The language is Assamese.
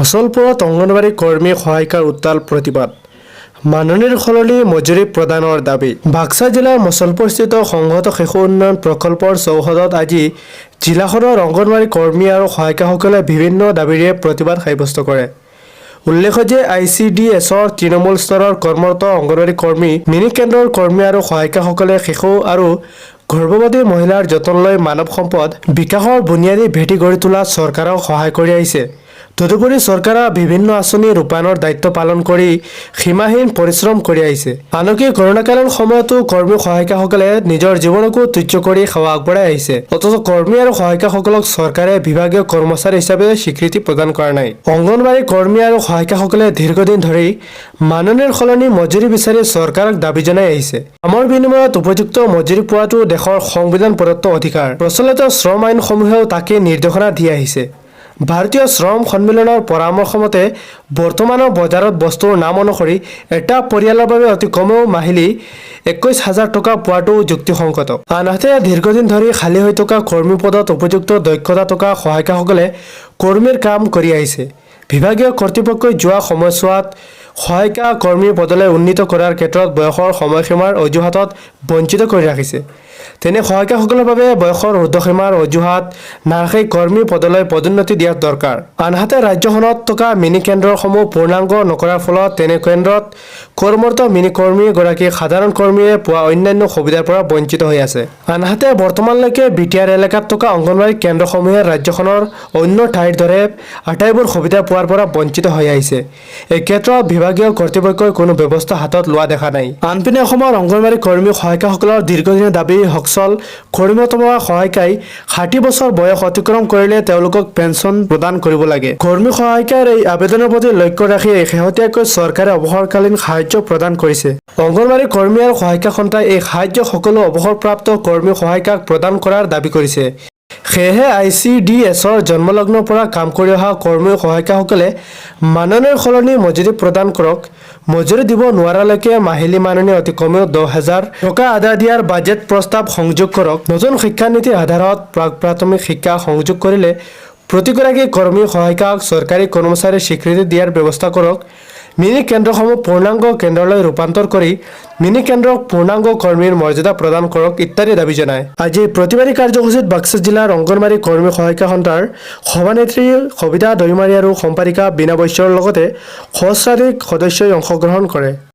মছলপুৰত অংগনবাড়ী কৰ্মী সহায়িকাৰ উত্তাল প্ৰতিবাদ মাননীৰ সলনি মজুৰি প্ৰদানৰ দাবী বাক্সা জিলাৰ মছলপুৰস্থিত সংহত শিশু উন্নয়ন প্ৰকল্পৰ চৌহদত আজি জিলাখনৰ অংগনবাড়ী কৰ্মী আৰু সহায়িকাসকলে বিভিন্ন দাবীৰে প্ৰতিবাদ সাব্যস্ত কৰে। উল্লেখ্য যে ICDSৰ তৃণমূল স্তৰৰ কৰ্মৰত অংগনবাড়ী কৰ্মী মিনি কেন্দ্ৰৰ কৰ্মী আৰু সহায়িকাসকলে শিশু আৰু গৰ্ভৱতী মহিলাৰ যতন লৈ মানৱ সম্পদ বিকাশৰ বুনিয়াদী ভেটি গঢ়ি তোলাত চৰকাৰক সহায় কৰি আহিছে। তদুপৰি চৰকাৰে বিভিন্ন আঁচনি ৰূপায়ণৰ দায়িত্ব পালন কৰি সীমাহীন পৰিশ্ৰম কৰি আহিছে। আনকি কৰোণাকালীন সময়তো কৰ্মী সহায়িকাসকলে নিজৰ জীৱনকো তুচ্ছ কৰি সেৱা আগবঢ়াই আহিছে। অথচ কৰ্মী আৰু সহায়িকাসকলক চৰকাৰে বিভাগীয় কৰ্মচাৰী হিচাপে স্বীকৃতি প্ৰদান কৰা নাই। অংগনবাড়ী কৰ্মী আৰু সহায়িকাসকলে দীৰ্ঘদিন ধৰি মাননীৰ সলনি মজুৰি বিচাৰি চৰকাৰক দাবী জনাই আহিছে। কামৰ বিনিময়ত উপযুক্ত মজুৰি পোৱাটো দেশৰ সংবিধান প্ৰদত্ত অধিকাৰ। প্ৰচলিত শ্ৰম আইনসমূহেও তাকে নিৰ্দেশনা দি আহিছে। ভাৰতীয় শ্ৰম সন্মিলনৰ পৰামৰ্শ মতে বৰ্তমানৰ বজাৰত বস্তুৰ নাম অনুসৰি এটা পৰিয়ালৰ বাবে অতি কমেও মাহিলী 21,000 টকা পোৱাটো যুক্তিসংগত। আনহাতে দীৰ্ঘদিন ধৰি খালী হৈ থকা কৰ্মী পদত উপযুক্ত দক্ষতা থকা সহায়িকাসকলে কৰ্মীৰ কাম কৰি আহিছে। বিভাগীয় কৰ্তৃপক্ষই যোৱা সময়ছোৱাত সহায়িকা কৰ্মী পদলৈ উন্নীত কৰাৰ ক্ষেত্ৰত বয়সৰ সময়সীমাৰ অজুহাতত বঞ্চিত কৰি ৰাখিছে। তেনে সহায়িকাসকলৰ বাবে বয়সৰ ঊৰ্ধ্বসীমাৰ অজুহাত নাৰাখি কৰ্মী পদলৈ পদোন্নতি দিয়া দৰকাৰ। আনহাতে ৰাজ্যখনত থকা মিনি কেন্দ্ৰসমূহ পূৰ্ণাংগ নকৰাৰ ফলত তেনে কেন্দ্ৰত কৰ্মৰত মিনি কৰ্মীগৰাকী সাধাৰণ কৰ্মীয়ে পোৱা অন্যান্য সুবিধাৰ পৰা বঞ্চিত হৈ আছে। আনহাতে বৰ্তমানলৈকে BTR এলেকাত থকা অংগনবাড়ী কেন্দ্ৰসমূহে ৰাজ্যখনৰ অন্য ঠাইৰ দৰে আটাইবোৰ সুবিধা পোৱাৰ পৰা বঞ্চিত হৈ আহিছে। এই ক্ষেত্ৰত বিভাগীয় কৰ্তৃপক্ষই কোনো ব্যৱস্থা হাতত লোৱা দেখা নাই। আনপিনে অসমৰ অংগনবাড়ী কৰ্মী সহায়িকাসকলৰ দীৰ্ঘদিনীয়া দাবী সকল কৰ্মৰত সহায়িকাই 60 বছৰ বয়স অতিক্ৰম কৰিলে তেওঁলোকক পেঞ্চন প্ৰদান কৰিব লাগে। কৰ্মী সহায়িকাৰ এই আবেদনৰ প্ৰতি লক্ষ্য ৰাখি শেহতীয়াকৈ চৰকাৰে অৱসৰকালীন সাহায্য প্ৰদান কৰিছে। অংগনবাড়ী কৰ্মী আৰু সহায়িকা সন্থাই এই সাহায্য সকলো অৱসৰপ্ৰাপ্ত কৰ্মী সহায়িকাক প্ৰদান কৰাৰ দাবী কৰিছে। সেয়েহে ICDSৰ জন্মলগ্নৰ পৰা কাম কৰি অহা কৰ্মী সহায়িকাসকলে মাননীৰ সলনি মজুৰি প্ৰদান কৰক। মজুৰি দিব নোৱাৰালৈকে মাহিলী মাননী অতি কমেও 10,000 টকা আদায় দিয়াৰ বাজেট প্ৰস্তাৱ সংযোগ কৰক। নতুন শিক্ষানীতিৰ আধাৰত প্ৰাক-প্ৰাথমিক শিক্ষা সংযোগ কৰিলে প্ৰতিগৰাকী কৰ্মী সহায়িকাক চৰকাৰী কৰ্মচাৰীৰ স্বীকৃতি দিয়াৰ ব্যৱস্থা কৰক। মিনি কেন্দ্ৰসমূহ পূৰ্ণাংগ কেন্দ্ৰলৈ ৰূপান্তৰ কৰি মিনি কেন্দ্ৰক পূৰ্ণাংগ কৰ্মীৰ মৰ্যাদা প্ৰদান কৰক ইত্যাদি দাবী জনায়। আজি প্ৰতিবাদী কাৰ্যসূচীত বাক্সা জিলাৰ অংগনবাড়ী কৰ্মী সহায়িকা সন্থাৰ সভানেত্ৰী সবিতা দৈমাৰী আৰু সম্পাদিকা বীণা বৈশ্যৰ লগতে সহস্ৰাধিক সদস্যই অংশগ্ৰহণ কৰে।